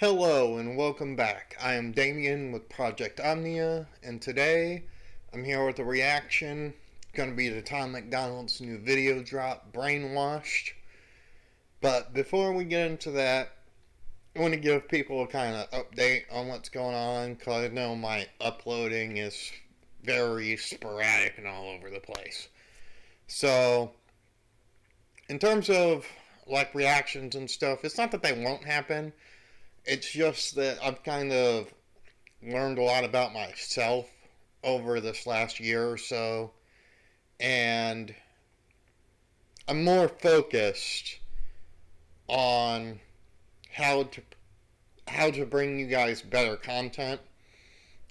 Hello and welcome back. I am Damien with Project Omnia, and today I'm here with a reaction. It's going to be to Tom MacDonald's new video drop, Brainwashed. But before we get into that, I want to give people a kind of update on what's going on, because I know my uploading is very sporadic and all over the place. So, in terms of like reactions and stuff, it's not that they won't happen. It's just that I've kind of learned a lot about myself over this last year or so, and I'm more focused on how to bring you guys better content.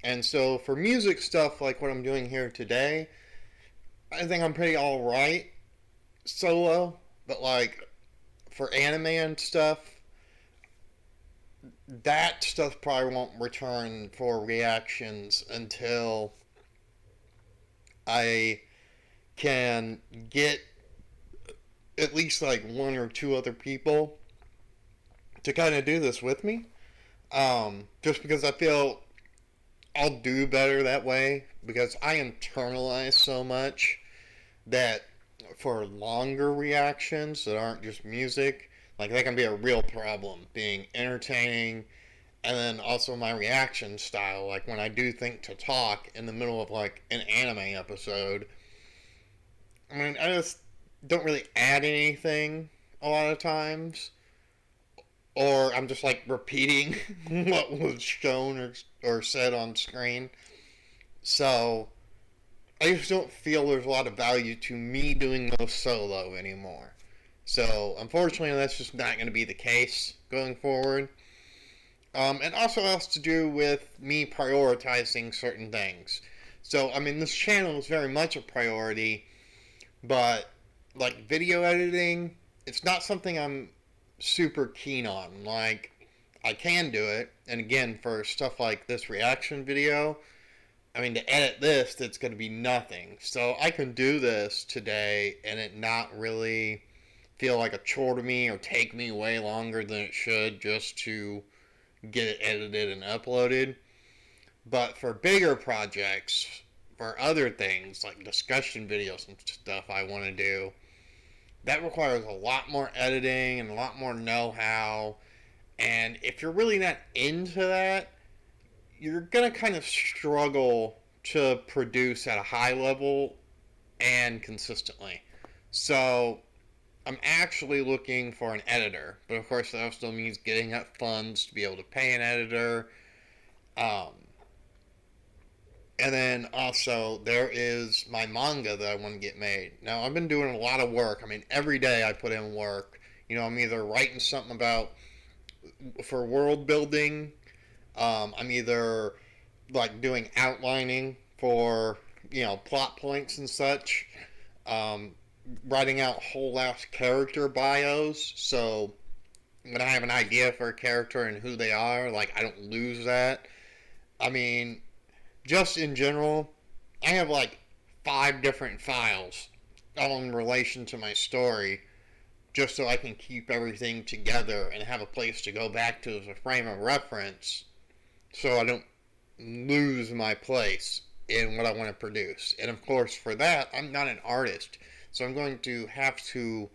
And so for music stuff like what I'm doing here today, I think I'm pretty alright solo, but like for anime and stuff, that stuff probably won't return for reactions until I can get at least like one or two other people to kind of do this with me. Just because I feel I'll do better that way, because I internalize so much that for longer reactions that aren't just music, like that can be a real problem, being entertaining, and then also my reaction style, like when I do think to talk in the middle of like an anime episode, I mean, I just don't really add anything a lot of times, or I'm just like repeating what was shown or said on screen. So I just don't feel there's a lot of value to me doing those solo anymore. So unfortunately, that's just not going to be the case going forward. It also has to do with me prioritizing certain things. So, I mean, this channel is very much a priority, but like video editing, it's not something I'm super keen on. Like, I can do it, and again, for stuff like this reaction video, I mean, to edit this, it's going to be nothing. So I can do this today and it not really feel like a chore to me or take me way longer than it should just to get it edited and uploaded. But for bigger projects, for other things like discussion videos and stuff I want to do, that requires a lot more editing and a lot more know-how. And if you're really not into that, you're going to kind of struggle to produce at a high level and consistently. So I'm actually looking for an editor, but of course that still means getting up funds to be able to pay an editor. And then also there is my manga that I want to get made. Now I've been doing a lot of work. I mean, every day I put in work. You know, I'm either writing something about for world building. I'm either like doing outlining for, you know, plot points and such. Writing out whole ass character bios, so when I have an idea for a character and who they are, like I don't lose that. I mean, just in general, I have like 5 different files all in relation to my story, just so I can keep everything together and have a place to go back to as a frame of reference, so I don't lose my place in what I want to produce. And of course, for that, I'm not an artist, so I'm going to have to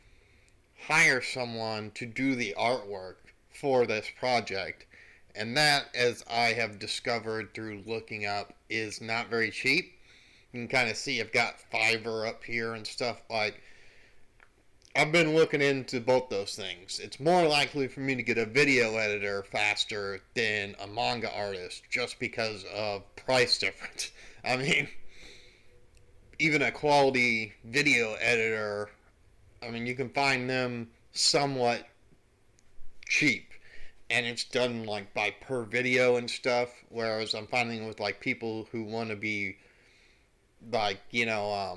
hire someone to do the artwork for this project. And that, as I have discovered through looking up, is not very cheap. You can kind of see I've got Fiverr up here and stuff. Like, I've been looking into both those things. It's more likely for me to get a video editor faster than a manga artist, just because of price difference. I mean, even a quality video editor, I mean, you can find them somewhat cheap, and it's done like by per video and stuff, whereas I'm finding with like people who want to be like, you know,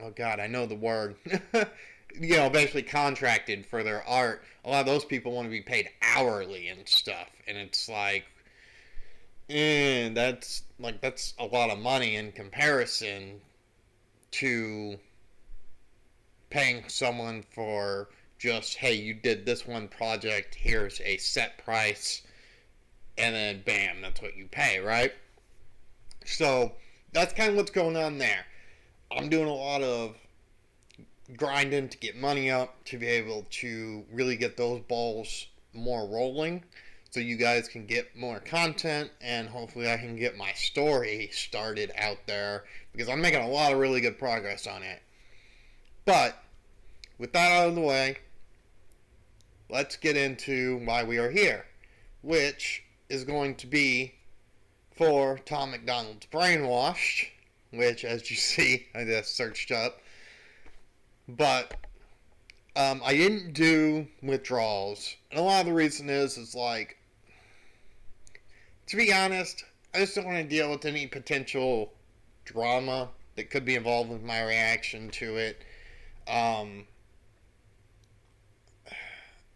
oh god, I know the word, you know, basically contracted for their art. A lot of those people want to be paid hourly and stuff, and it's like, that's a lot of money in comparison to paying someone for just, hey, you did this one project, here's a set price, and then bam, that's what you pay, right? So that's kind of what's going on there. I'm doing a lot of grinding to get money up to be able to really get those balls more rolling so you guys can get more content, and hopefully I can get my story started out there because I'm making a lot of really good progress on it. But with that out of the way, let's get into why we are here, which is going to be for Tom MacDonald's Brainwashed, which, as you see, I just searched up. But I didn't do withdrawals, and a lot of the reason is like, to be honest, I just don't want to deal with any potential drama that could be involved with my reaction to it.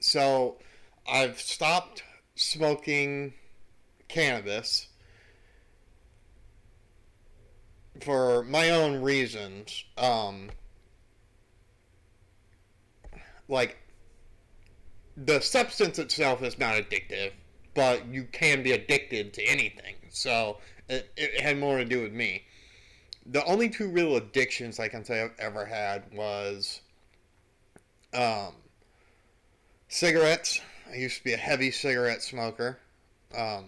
So I've stopped smoking cannabis for my own reasons. Like, the substance itself is not addictive, but you can be addicted to anything. So it had more to do with me. The only two real addictions I can say I've ever had was cigarettes. I used to be a heavy cigarette smoker. I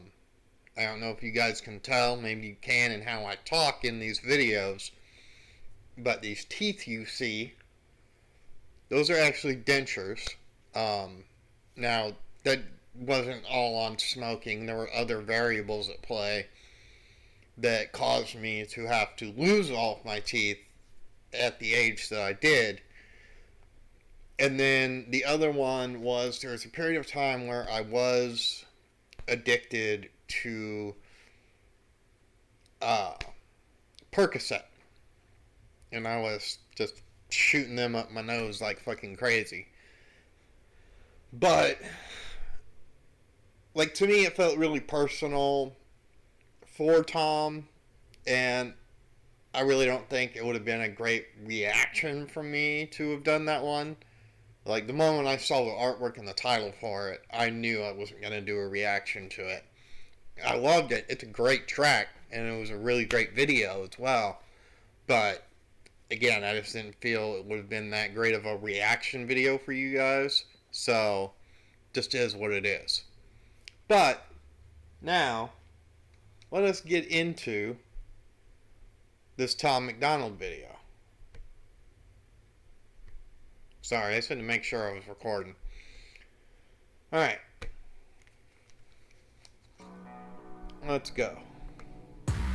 don't know if you guys can tell. Maybe you can in how I talk in these videos. But these teeth you see, those are actually dentures. Now, that wasn't all on smoking. There were other variables at play that caused me to have to lose all of my teeth at the age that I did. And then the other one was, there was a period of time where I was addicted to Percocet. And I was just shooting them up my nose like fucking crazy. But, like, to me it felt really personal for Tom, and I really don't think it would have been a great reaction from me to have done that one. Like, the moment I saw the artwork and the title for it, I knew I wasn't going to do a reaction to it. I loved it. It's a great track, and it was a really great video as well. But, again, I just didn't feel it would have been that great of a reaction video for you guys. So, just is what it is. But, now, let us get into this Tom MacDonald video. Sorry, I just had to make sure I was recording. Alright. Let's go.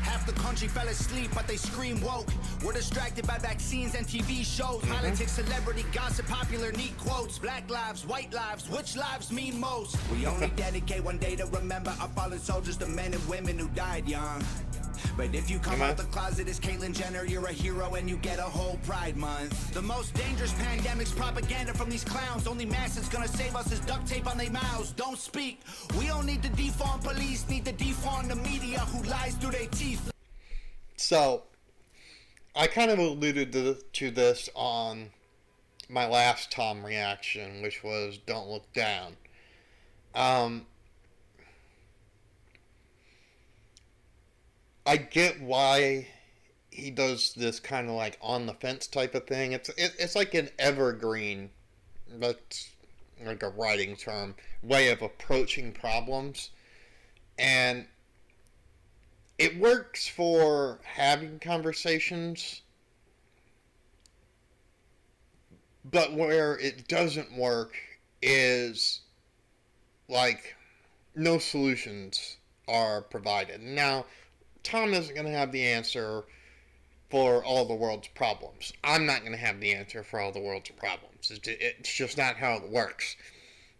Half the country fell asleep, but they scream woke. We're distracted by vaccines and TV shows. Politics, celebrity, gossip, popular, neat quotes. Black lives, white lives, which lives mean most? We only dedicate one day to remember our fallen soldiers, the men and women who died young. But if you come out the closet as Caitlyn Jenner, you're a hero and you get a whole Pride Month. The most dangerous pandemic's propaganda from these clowns. Only mask that's gonna save us is duct tape on their mouths. Don't speak. We don't need to defund police, need to defund the media who lies through their teeth. So, I kind of alluded to this on my last Tom reaction, which was Don't Look Down. I get why he does this kind of like on the fence type of thing. It's like an evergreen, that's like a writing term, way of approaching problems. And it works for having conversations, but where it doesn't work is like no solutions are provided. Now, Tom isn't going to have the answer for all the world's problems. I'm not going to have the answer for all the world's problems. It's just not how it works.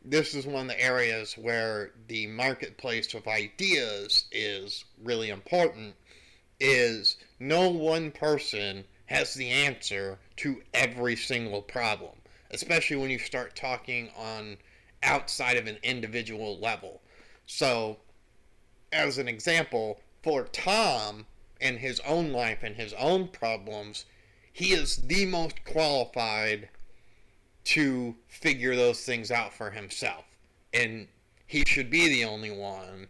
This is one of the areas where the marketplace of ideas is really important, is no one person has the answer to every single problem, especially when you start talking on outside of an individual level. So, as an example, for Tom and his own life and his own problems, he is the most qualified to figure those things out for himself. And he should be the only one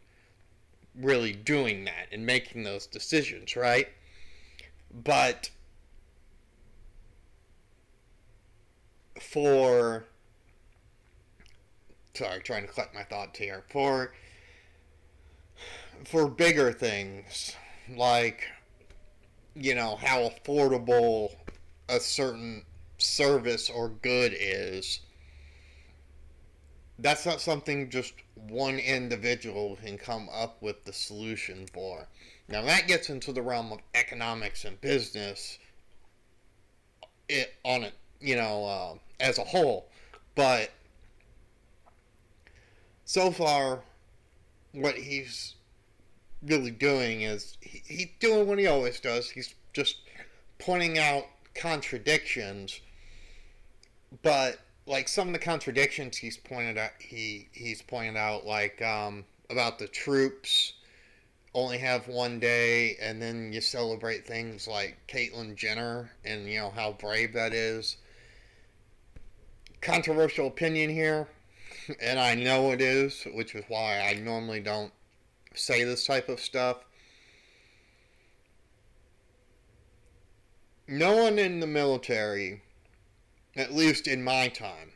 really doing that and making those decisions, right? But trying to collect my thoughts here. For bigger things, like, how affordable a certain service or good is, that's not something just one individual can come up with the solution for. Now that gets into the realm of economics and business as a whole. But so far, what he's really doing is he's doing what he always does. He's just pointing out contradictions, but like some of the contradictions he's pointed out like about the troops only have one day, and then you celebrate things like Caitlyn Jenner and how brave that is. Controversial opinion here, and I know it is, which is why I normally don't say this type of stuff. No one in the military, at least in my time,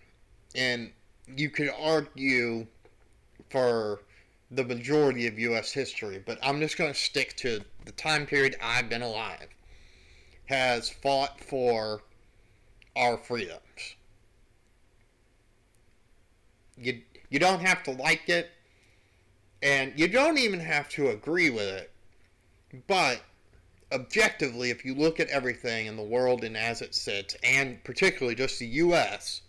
and you could argue for the majority of U.S. history, but I'm just going to stick to the time period I've been alive, has fought for our freedoms. You don't have to like it, and you don't even have to agree with it, but objectively, if you look at everything in the world and as it sits, and particularly just the U.S.,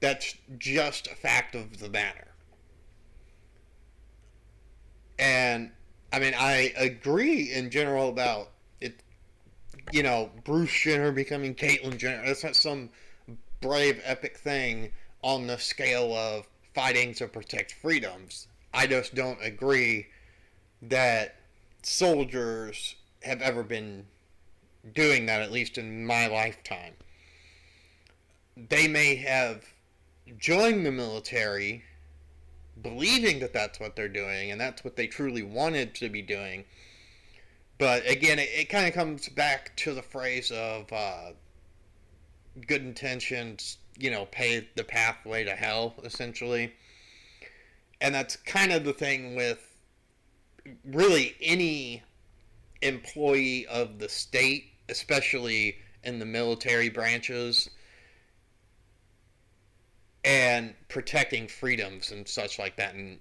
that's just a fact of the matter. And, I mean, I agree in general about it, Bruce Jenner becoming Caitlyn Jenner. That's not some brave, epic thing on the scale of fighting to protect freedoms. I just don't agree that soldiers have ever been doing that, at least in my lifetime. They may have joined the military believing that that's what they're doing and that's what they truly wanted to be doing. But again, it kind of comes back to the phrase of good intentions, pave the pathway to hell, essentially. And that's kind of the thing with really any employee of the state, especially in the military branches, and protecting freedoms and such like that, and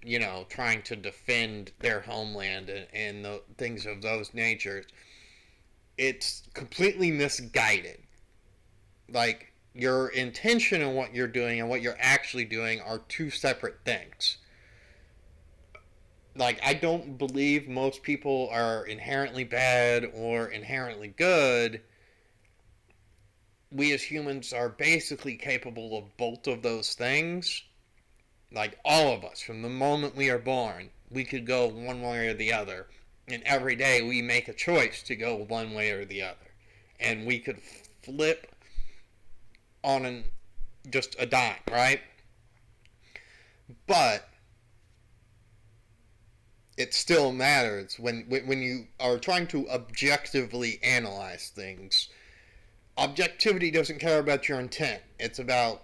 trying to defend their homeland and the things of those natures. It's completely misguided. Like, your intention and what you're doing and what you're actually doing are two separate things. Like, I don't believe most people are inherently bad or inherently good. We as humans are basically capable of both of those things. Like, all of us, from the moment we are born, we could go one way or the other. And every day we make a choice to go one way or the other. And we could flip on just a dime, right? But it still matters when you are trying to objectively analyze things. Objectivity doesn't care about your intent. It's about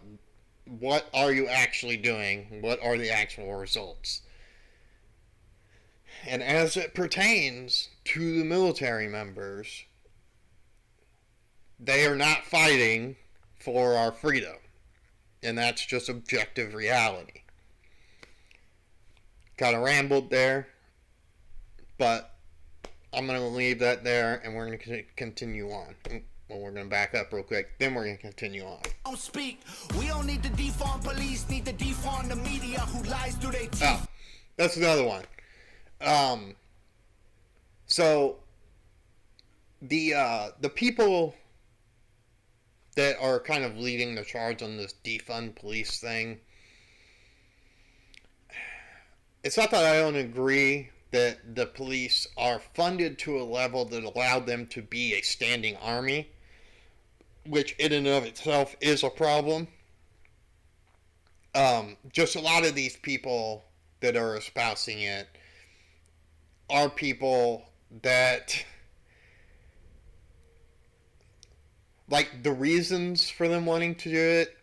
what are you actually doing, what are the actual results. And as it pertains to the military members, they are not fighting for our freedom. And that's just objective reality. Kind of rambled there, but I'm going to leave that there, and we're going to continue on. Well, we're going to back up real quick, then we're going to continue on. Don't speak. We don't need to defund police, need to defund the media who lies through their teeth. Oh, that's another one. So the people that are kind of leading the charge on this defund police thing, it's not that I don't agree that the police are funded to a level that allowed them to be a standing army. which in and of itself is a problem. Just a lot of these people that are espousing it are people that, like, the reasons for them wanting to do it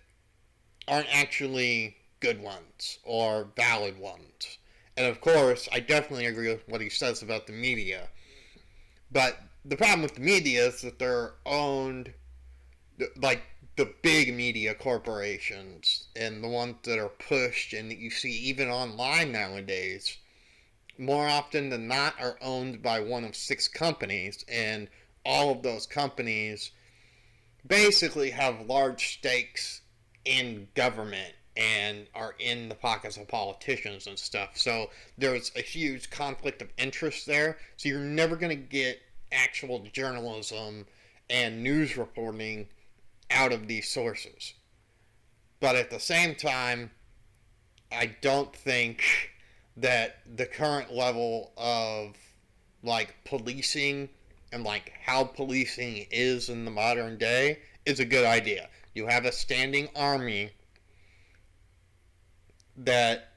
aren't actually good ones or valid ones. And of course, I definitely agree with what he says about the media. But the problem with the media is that they're owned, like, the big media corporations and the ones that are pushed and that you see even online nowadays, more often than not, are owned by one of 6 companies, and all of those companies basically have large stakes in government and are in the pockets of politicians and stuff. So there's a huge conflict of interest there. So you're never going to get actual journalism and news reporting out of these sources. But at the same time, I don't think that the current level of, like, policing and, like, how policing is in the modern day is a good idea. You have a standing army that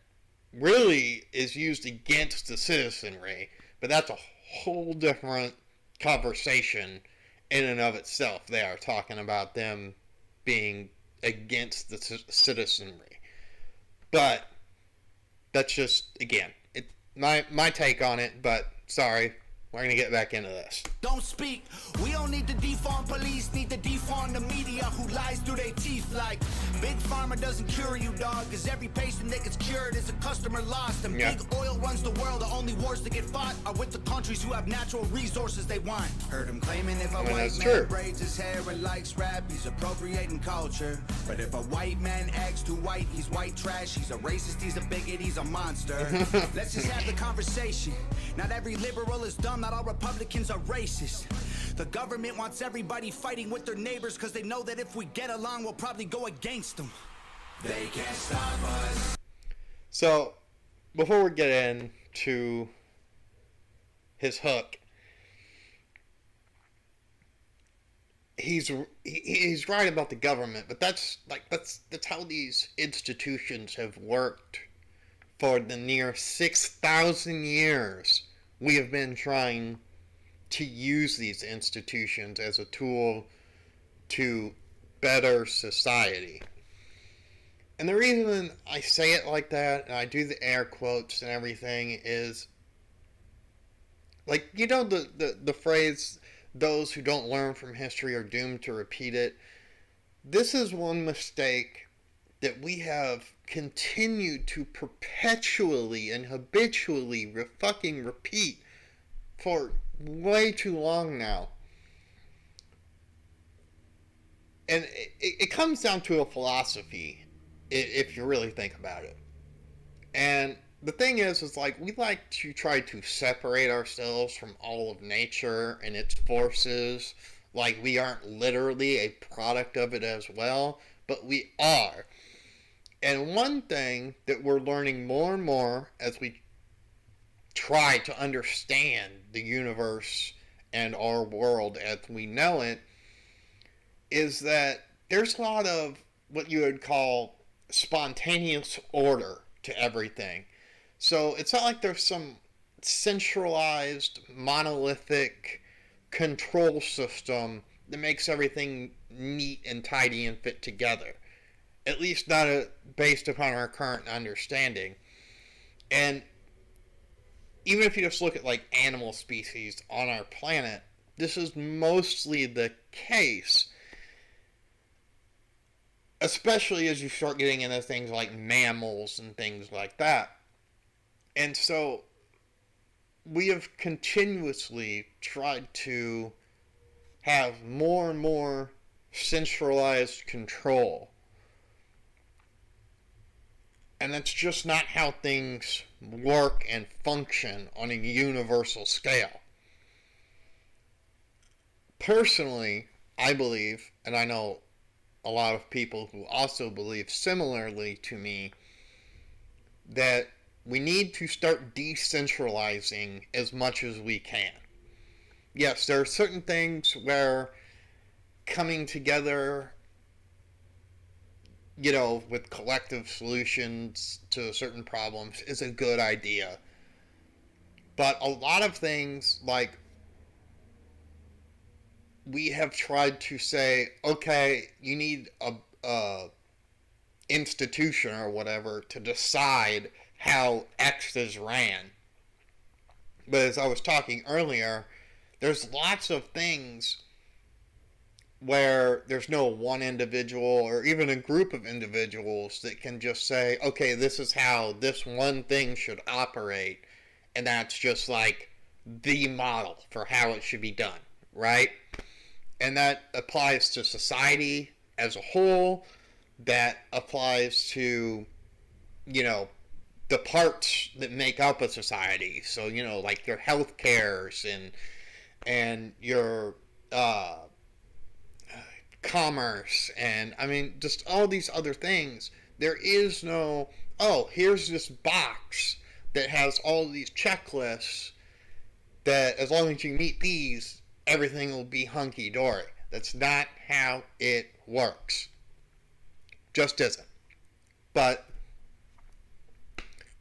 really is used against the citizenry, but that's a whole different conversation in and of itself. They are talking about them being against the citizenry. But that's just, again, my take on it, but sorry, we're going to get back into this. Don't speak. We don't need to defund police, need to defund the media who lies through their teeth like Big Pharma doesn't cure you, dog, cause every patient that gets cured is a customer lost. And big oil runs the world. The only wars that get fought are with the countries who have natural resources they want. Heard him claiming if a white man braids his hair and likes rap, he's appropriating culture. But if a white man acts too white, he's white trash. He's a racist, he's a bigot, he's a monster. Let's just have the conversation. Not every liberal is dumb, not all Republicans are racist. The government wants everybody fighting with their neighbors because they know that if we get along, we'll probably go against them. They can't stop us. So, before we get into his hook, he's right about the government, but that's how these institutions have worked for the near 6,000 years. We have been trying to use these institutions as a tool to better society. And the reason I say it like that, and I do the air quotes and everything, is, like, you know, the phrase, those who don't learn from history are doomed to repeat it. This is one mistake that we have continued to perpetually and habitually fucking repeat for way too long now. And it comes down to a philosophy, if you really think about it. And the thing is like, we like to try to separate ourselves from all of nature and its forces, like we aren't literally a product of it as well, but we are. And one thing that we're learning more and more as we try to understand the universe and our world as we know it is that there's a lot of what you would call spontaneous order to everything. So it's not like there's some centralized, monolithic control system that makes everything neat and tidy and fit together. At least not based upon our current understanding. And even if you just look at, like, animal species on our planet, this is mostly the case. Especially as you start getting into things like mammals and things like that. And so we have continuously tried to have more and more centralized control. And that's just not how things work and function on a universal scale. Personally, I believe, and I know a lot of people who also believe similarly to me, that we need to start decentralizing as much as we can. Yes, there are certain things where coming together, with collective solutions to certain problems is a good idea. But a lot of things, like, we have tried to say, okay, you need a institution or whatever to decide how X is ran. But as I was talking earlier, there's lots of things where there's no one individual or even a group of individuals that can just say, okay, this is how this one thing should operate, and that's just like the model for how it should be done, right? And that applies to society as a whole. That applies to, the parts that make up a society. So, like your health cares and your commerce, and I mean, just all these other things. There is no, oh, here's this box that has all these checklists that as long as you meet these, everything will be hunky-dory. That's not how it works. Just isn't. But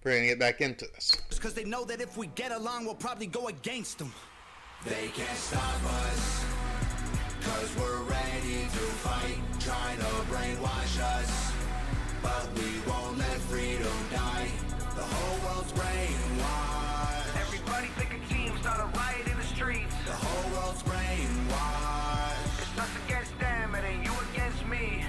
we're going to get back into this. Because they know that if we get along, we'll probably go against them. They can't stop us, because we're ready to fight, trying to brainwash us. But we won't let freedom die. The whole world's brainwashed. Everybody pick a team, start a riot in the streets. The whole world's brainwashed. It's us against them, it ain't you against me.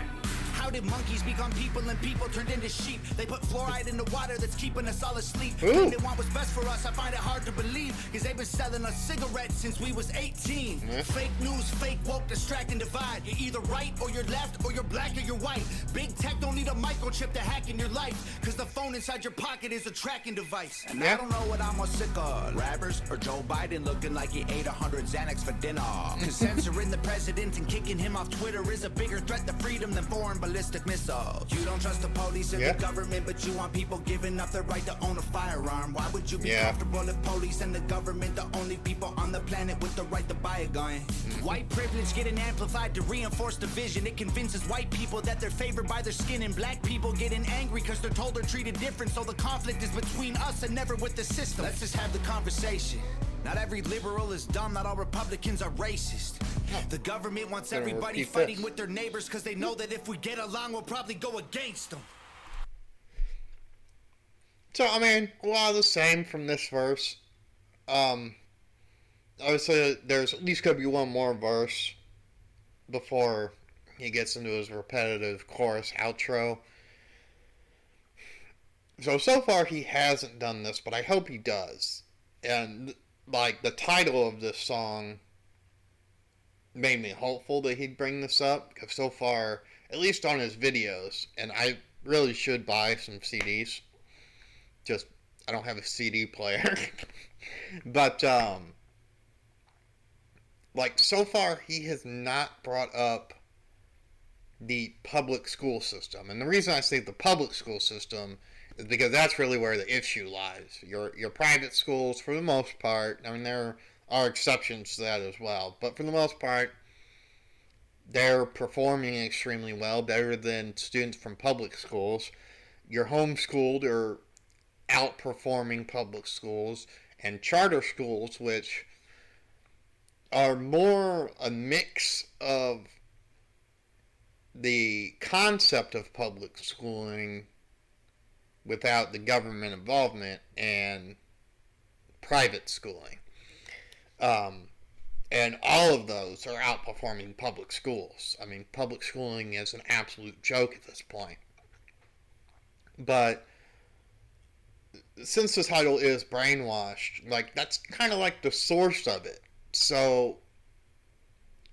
How did monkeys become people and people turned into sheep? They put fluoride in the water that's keeping us all asleep. They want what's best for us, I find it hard to believe. Because they've been selling us cigarettes since we was 18. Fake news, fake woke, distract and divide. You're either right or you're left, or you're black or you're white. Big tech don't need a microchip to hack in your life. Because the phone inside your pocket is a tracking device. And I don't know what I'm more sick of, rappers or Joe Biden looking like he ate 100 Xanax for dinner. Because censoring the president and kicking him off Twitter is a bigger threat to freedom than foreign ballistic missiles. You don't trust the police or the government, but you want people giving up their right to own a firearm. Why would you be comfortable if police and the government the only people on the planet with the right to buy a gun? White privilege getting amplified to reinforce division. It convinces white people that they're favored by their skin, and black people getting angry because they're told they're treated different. So the conflict is between us and never with the system. Let's just have the conversation. Not every liberal is dumb, not all Republicans are racist. The government wants everybody fighting with their neighbors because they know that if we get along, we'll probably go against them. So, I mean, a lot of the same from this verse. Obviously, there's at least going to be one more verse before he gets into his repetitive chorus outro. So far he hasn't done this, but I hope he does. And, like, the title of this song made me hopeful that he'd bring this up, because so far, at least on his videos, and I really should buy some CDs. Just, I don't have a CD player. But, like, so far he has not brought up the public school system. And the reason I say the public school system is because that's really where the issue lies. Your private schools, for the most part, I mean, there are exceptions to that as well, but for the most part, they're performing extremely well, better than students from public schools. Your homeschooled are outperforming public schools, and charter schools, which are more a mix of the concept of public schooling without the government involvement and private schooling. And all of those are outperforming public schools. I mean, public schooling is an absolute joke at this point. But since the title is Brainwashed, like, that's kind of like the source of it. So,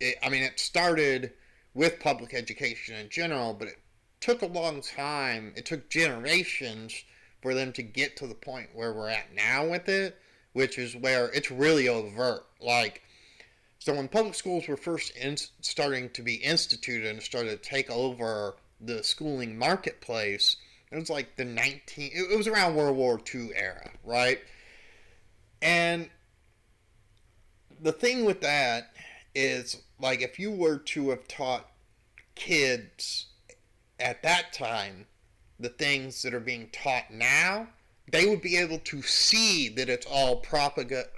it started with public education in general, but it took a long time. It took generations for them to get to the point where we're at now with it, which is where it's really overt. Like, so when public schools were first starting to be instituted and started to take over the schooling marketplace, it was like it was around World War II era, right? And the thing with that is like, if you were to have taught kids at that time the things that are being taught now, they would be able to see that it's all propaganda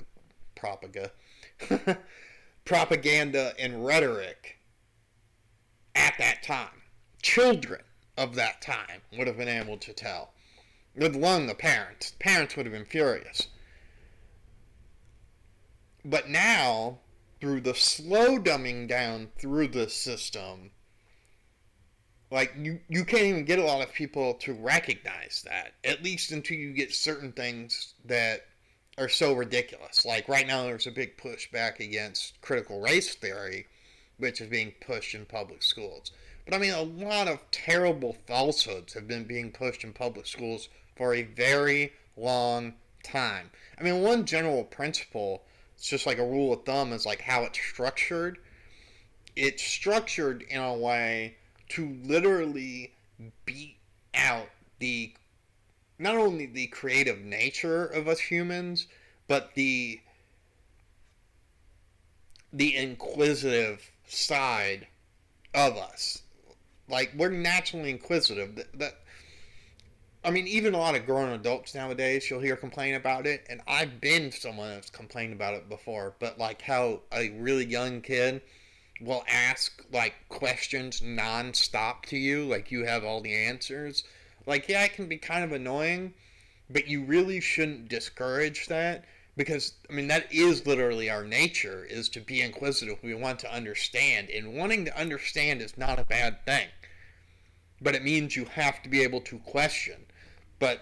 and rhetoric at that time. Children of that time would have been able to tell. Let alone the parents. Parents would have been furious. But now, through the slow dumbing down through the system, like, you can't even get a lot of people to recognize that, at least until you get certain things that are so ridiculous. Like, right now there's a big pushback against critical race theory, which is being pushed in public schools. But I mean, a lot of terrible falsehoods have been being pushed in public schools for a very long time. I mean, one general principle, it's just like a rule of thumb, is like how it's structured. It's structured in a way to literally beat out the, not only the creative nature of us humans, but the inquisitive side of us. Like, we're naturally inquisitive. I mean, even a lot of grown adults nowadays, you'll hear complain about it, and I've been someone that's complained about it before, but like how a really young kid will ask, like, questions non-stop to you, like you have all the answers. Like, yeah, it can be kind of annoying, but you really shouldn't discourage that, because, I mean, that is literally our nature, is to be inquisitive. We want to understand, and wanting to understand is not a bad thing. But it means you have to be able to question. But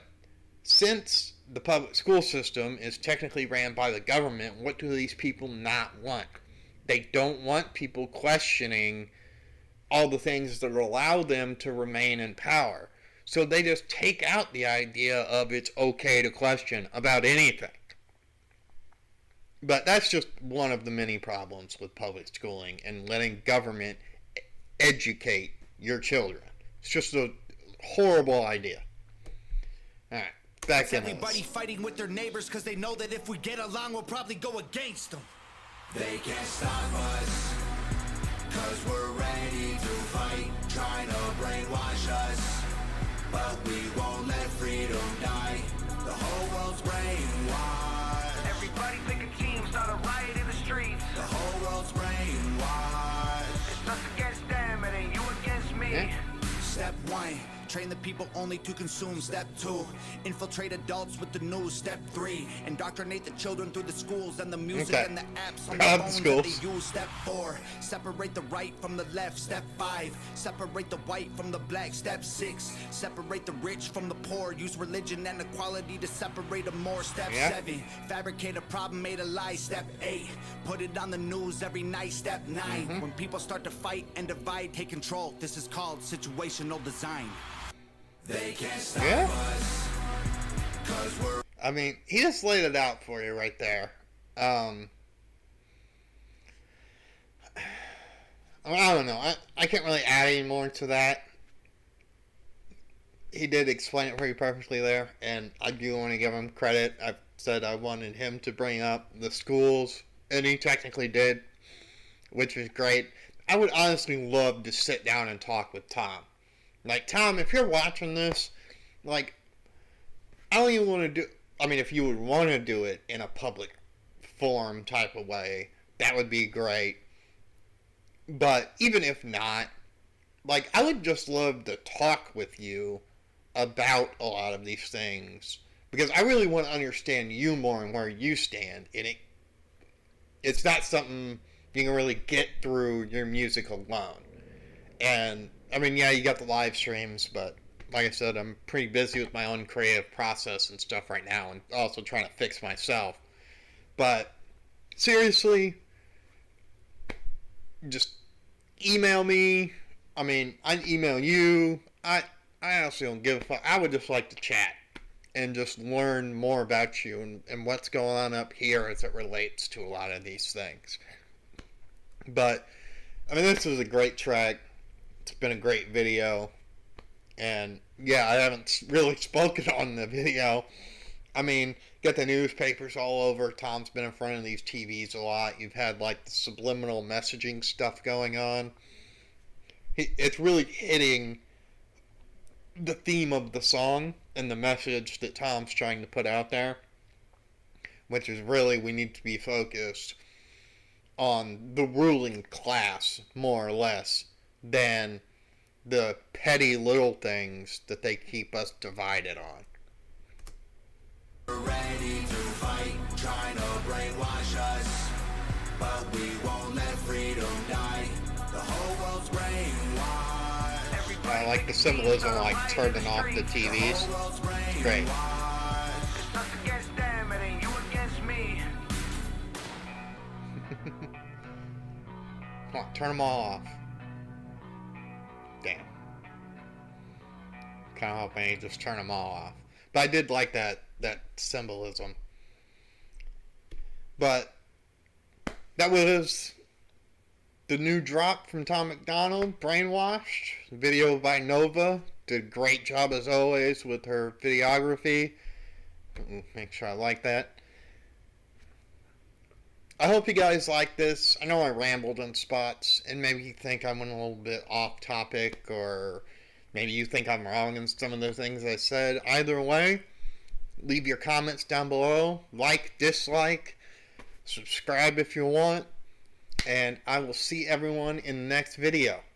since the public school system is technically ran by the government, what do these people not want? They don't want people questioning all the things that allow them to remain in power. So they just take out the idea of it's okay to question about anything. But that's just one of the many problems with public schooling and letting government educate your children. It's just a horrible idea. Alright, back in everybody fighting with their neighbors because they know that if we get along, we'll probably go against them. They can't stop us, cause we're ready to fight, trying to brainwash us. But we won't let freedom die, the whole world's brainwashed. Everybody pick a team, start a riot in the streets. The whole world's brainwashed. It's us against them, it ain't you against me. Yeah. Step 1, train the people only to consume. Step 2, infiltrate adults with the news. Step 3, indoctrinate the children through the schools and the music and the apps on the phones that they use. Step 4, separate the right from the left. Step 5, separate the white from the black. Step 6, separate the rich from the poor. Use religion and equality to separate them more. Step 7, fabricate a problem, made a lie. Step 8, put it on the news every night. Step 9, when people start to fight and divide, take control. This is called situational design. They can't stop us, 'cause we're... I mean, he just laid it out for you right there. I don't know. I can't really add any more to that. He did explain it pretty perfectly there, and I do want to give him credit. I've said I wanted him to bring up the schools, and he technically did, which is great. I would honestly love to sit down and talk with Tom. Like, Tom, if you're watching this, like, I don't even want to do... I mean, if you would want to do it in a public forum type of way, that would be great. But even if not, like, I would just love to talk with you about a lot of these things. Because I really want to understand you more and where you stand. And it's not something you can really get through your music alone. And... I mean, yeah, you got the live streams, but like I said, I'm pretty busy with my own creative process and stuff right now, and also trying to fix myself. But seriously, just email me. I mean, I'd email you. I honestly don't give a fuck. I would just like to chat and just learn more about you and what's going on up here as it relates to a lot of these things. But, I mean, this is a great track. It's been a great video, and yeah, I haven't really spoken on the video. I mean, got the newspapers all over. Tom's been in front of these TVs a lot. You've had like the subliminal messaging stuff going on. It's really hitting the theme of the song and the message that Tom's trying to put out there, which is really we need to be focused on the ruling class more or less than the petty little things that they keep us divided on. We're ready to fight, trying to brainwash us, but we won't let freedom die. The whole world's brainwashed. I like the symbolism, like turning off the TVs. It's great. It's us against them, it ain't you against me. Come on, turn them all off. Damn. Kind of hoping they just turn them all off. But I did like that symbolism. But that was the new drop from Tom MacDonald, Brainwashed. Video by Nova. Did a great job as always with her videography. Make sure I like that. I hope you guys like this. I know I rambled in spots, and maybe you think I went a little bit off topic, or maybe you think I'm wrong in some of the things I said. Either way, leave your comments down below. Like, dislike, subscribe if you want, and I will see everyone in the next video.